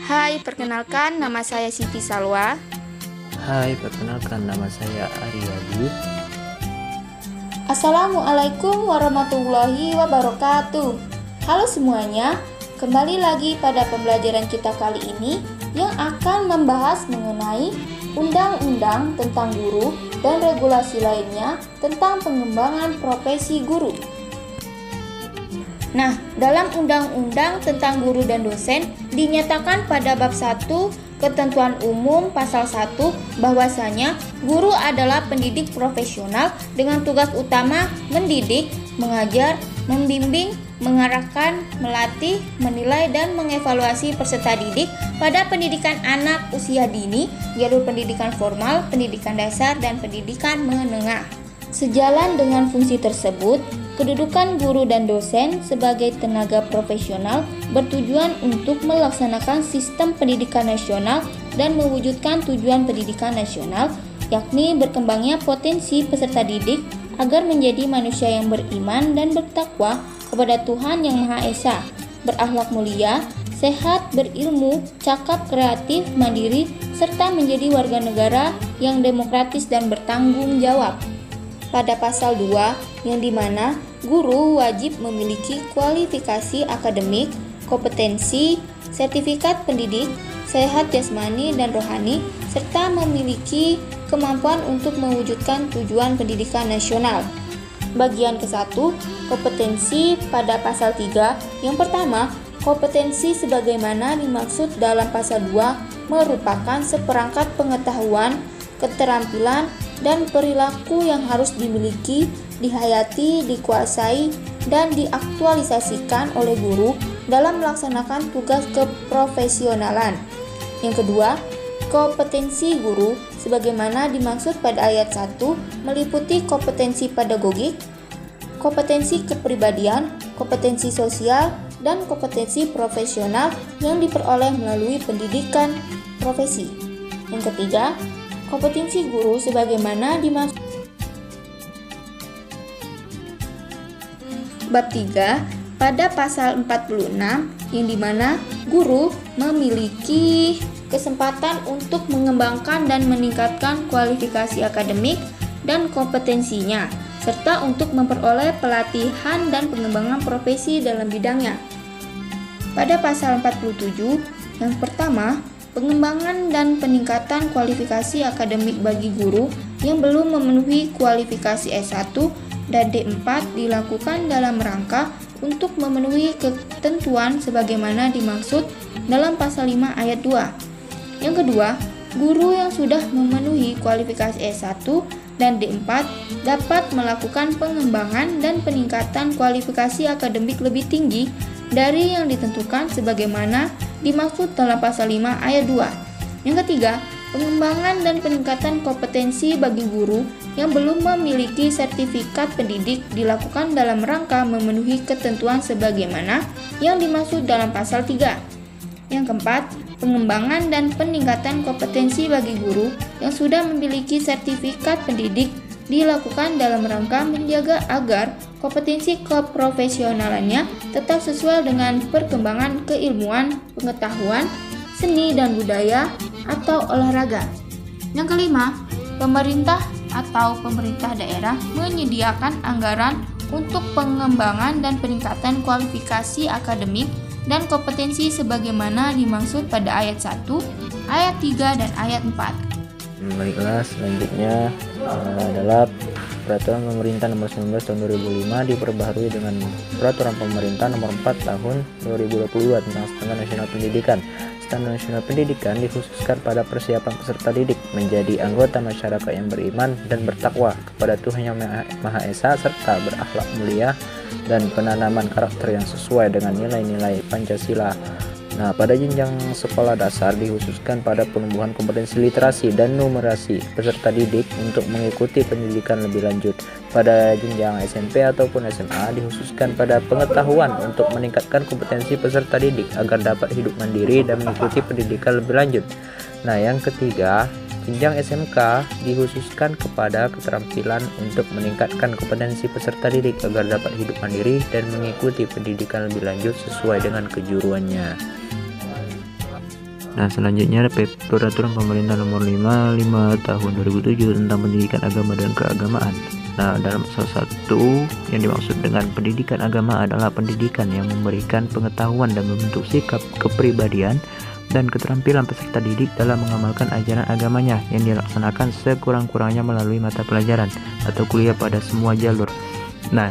Hai, perkenalkan nama saya Siti Salwa. Hai, perkenalkan nama saya Aryadi. Assalamualaikum warahmatullahi wabarakatuh. Halo semuanya, kembali lagi pada pembelajaran kita kali ini yang akan membahas mengenai undang-undang tentang guru dan regulasi lainnya tentang pengembangan profesi guru. Nah, dalam Undang-Undang tentang Guru dan Dosen dinyatakan pada bab 1 Ketentuan Umum pasal 1 bahwasanya guru adalah pendidik profesional dengan tugas utama mendidik, mengajar, membimbing, mengarahkan, melatih, menilai dan mengevaluasi peserta didik pada pendidikan anak usia dini, jalur pendidikan formal, pendidikan dasar dan pendidikan menengah. Sejalan dengan fungsi tersebut, kedudukan guru dan dosen sebagai tenaga profesional bertujuan untuk melaksanakan sistem pendidikan nasional dan mewujudkan tujuan pendidikan nasional, yakni berkembangnya potensi peserta didik agar menjadi manusia yang beriman dan bertakwa kepada Tuhan Yang Maha Esa, berakhlak mulia, sehat, berilmu, cakap, kreatif, mandiri, serta menjadi warga negara yang demokratis dan bertanggung jawab. Pada pasal 2, yang dimana guru wajib memiliki kualifikasi akademik, kompetensi, sertifikat pendidik, sehat jasmani dan rohani, serta memiliki kemampuan untuk mewujudkan tujuan pendidikan nasional. Bagian ke-1, kompetensi pada pasal 3, yang pertama, kompetensi sebagaimana dimaksud dalam pasal 2 merupakan seperangkat pengetahuan, keterampilan, dan perilaku yang harus dimiliki, dihayati, dikuasai, dan diaktualisasikan oleh guru dalam melaksanakan tugas keprofesionalan. Yang kedua, kompetensi guru sebagaimana dimaksud pada ayat 1 meliputi kompetensi pedagogik, kompetensi kepribadian, kompetensi sosial, dan kompetensi profesional yang diperoleh melalui pendidikan profesi. Yang ketiga, kompetensi guru sebagaimana dimaksud bab 3 pada pasal 46 yang dimana guru memiliki kesempatan untuk mengembangkan dan meningkatkan kualifikasi akademik dan kompetensinya serta untuk memperoleh pelatihan dan pengembangan profesi dalam bidangnya. Pada pasal 47 yang pertama, pengembangan dan peningkatan kualifikasi akademik bagi guru yang belum memenuhi kualifikasi S1 dan D4 dilakukan dalam rangka untuk memenuhi ketentuan sebagaimana dimaksud dalam pasal 5 ayat 2. Yang kedua, guru yang sudah memenuhi kualifikasi S1 dan D4 dapat melakukan pengembangan dan peningkatan kualifikasi akademik lebih tinggi dari yang ditentukan sebagaimana dimaksud dalam pasal 5 ayat 2. Yang ketiga, pengembangan dan peningkatan kompetensi bagi guru yang belum memiliki sertifikat pendidik dilakukan dalam rangka memenuhi ketentuan sebagaimana yang dimaksud dalam pasal 3. Yang keempat, pengembangan dan peningkatan kompetensi bagi guru yang sudah memiliki sertifikat pendidik dilakukan dalam rangka menjaga agar kompetensi keprofesionalannya tetap sesuai dengan perkembangan keilmuan, pengetahuan, seni dan budaya, atau olahraga. Yang kelima, pemerintah atau pemerintah daerah menyediakan anggaran untuk pengembangan dan peningkatan kualifikasi akademik dan kompetensi sebagaimana dimaksud pada ayat 1, ayat 3, dan ayat 4. Baiklah, selanjutnya adalah Peraturan Pemerintah Nomor 19 Tahun 2005 diperbaharui dengan Peraturan Pemerintah Nomor 4 Tahun 2022 tentang Standar Nasional Pendidikan. Standar Nasional Pendidikan dikhususkan pada persiapan peserta didik menjadi anggota masyarakat yang beriman dan bertakwa kepada Tuhan Yang Maha Esa serta berakhlak mulia dan penanaman karakter yang sesuai dengan nilai-nilai Pancasila. Nah, pada jenjang sekolah dasar dikhususkan pada penumbuhan kompetensi literasi dan numerasi peserta didik untuk mengikuti pendidikan lebih lanjut. Pada jenjang SMP ataupun SMA dikhususkan pada pengetahuan untuk meningkatkan kompetensi peserta didik agar dapat hidup mandiri dan mengikuti pendidikan lebih lanjut. Nah, yang ketiga, jenjang SMK dikhususkan kepada keterampilan untuk meningkatkan kompetensi peserta didik agar dapat hidup mandiri dan mengikuti pendidikan lebih lanjut sesuai dengan kejuruannya. Nah, selanjutnya ada Peraturan Pemerintah Nomor 5 Tahun 2007 tentang Pendidikan Agama dan Keagamaan. Nah, dalam pasal 1 yang dimaksud dengan pendidikan agama adalah pendidikan yang memberikan pengetahuan dan membentuk sikap, kepribadian, dan keterampilan peserta didik dalam mengamalkan ajaran agamanya yang dilaksanakan sekurang-kurangnya melalui mata pelajaran atau kuliah pada semua jalur. Nah,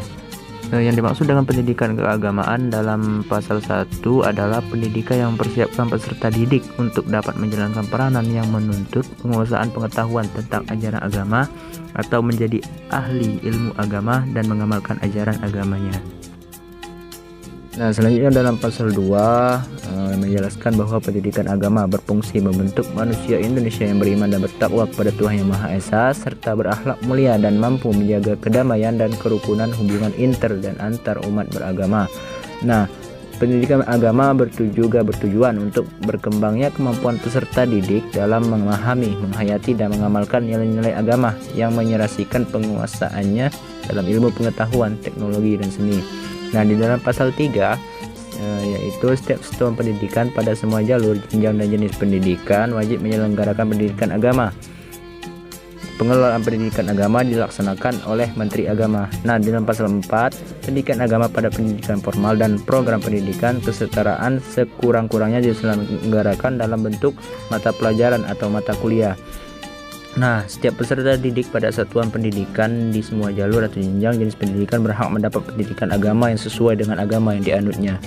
yang dimaksud dengan pendidikan keagamaan dalam pasal 1 adalah pendidikan yang mempersiapkan peserta didik untuk dapat menjalankan peranan yang menuntut penguasaan pengetahuan tentang ajaran agama atau menjadi ahli ilmu agama dan mengamalkan ajaran agamanya. Nah, selanjutnya dalam pasal 2 menjelaskan bahwa pendidikan agama berfungsi membentuk manusia Indonesia yang beriman dan bertakwa kepada Tuhan Yang Maha Esa serta berakhlak mulia dan mampu menjaga kedamaian dan kerukunan hubungan inter dan antar umat beragama. Nah, pendidikan agama juga bertujuan untuk berkembangnya kemampuan peserta didik dalam memahami, menghayati, dan mengamalkan nilai-nilai agama yang menyerasikan penguasaannya dalam ilmu pengetahuan, teknologi, dan seni. Nah, di dalam pasal 3 yaitu setiap satuan pendidikan pada semua jalur, jenjang, dan jenis pendidikan wajib menyelenggarakan pendidikan agama. Pengelolaan pendidikan agama dilaksanakan oleh Menteri Agama. Nah, di dalam pasal 4, pendidikan agama pada pendidikan formal dan program pendidikan kesetaraan sekurang-kurangnya diselenggarakan dalam bentuk mata pelajaran atau mata kuliah. Nah, setiap peserta didik pada satuan pendidikan di semua jalur atau jenjang jenis pendidikan berhak mendapat pendidikan agama yang sesuai dengan agama yang dianutnya.